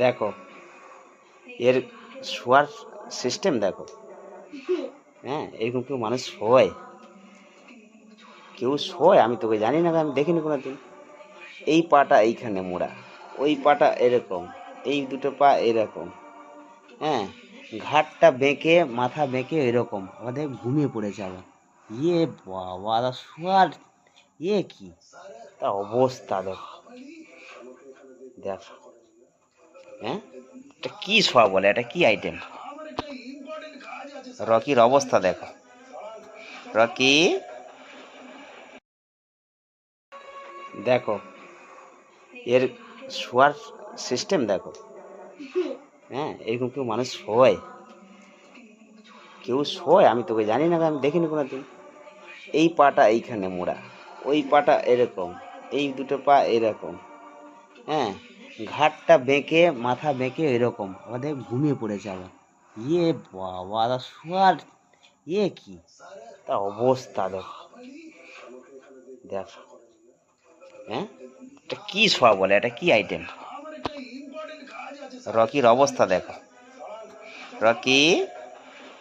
দেখো এর শোয়ার সিস্টেম দেখো। হ্যাঁ, এরকম কেউ মানুষ শোয়? কেউ শোয়? আমি তোকে জানি না, আমি দেখিনি কোনোদিন। এই পাটা এইখানে মোড়া, ওই পাটা এরকম, এই দুটো পা এরকম। হ্যাঁ, ঘাটটা বেঁকে, মাথা বেঁকে এরকম আমাদের ঘুমিয়ে পড়েছে আবার। ইয়ে বাবা, শোয়ার ইয়ে কি তা অবস্থা দেখো। দেখ, হ্যাঁ, এটা কি শোয়া বলে? এটা কি আইটেম? রকির অবস্থা দেখো। রকি, দেখো এর শোয়ার সিস্টেম দেখো। হ্যাঁ, এরকম কেউ মানুষ শোয়? কেউ শোয়? আমি তোকে জানি না, আমি দেখিনি কোনোদিন। এই পাটা এইখানে মোড়া, ওই পাটা এরকম, এই দুটো পা এরকম। হ্যাঁ, ঘাটটা বেঁকে, মাথা বেঁকে এরকম আমাদের ঘুমিয়ে পড়েছে আবার। ইয়ে বাবা, শোয়ার ইয়ে কি তা অবস্থা দেখো। দেখ, হ্যাঁ, এটা কি শোয়া বলে? এটা কি আইটেম? রকির অবস্থা দেখো। রকি।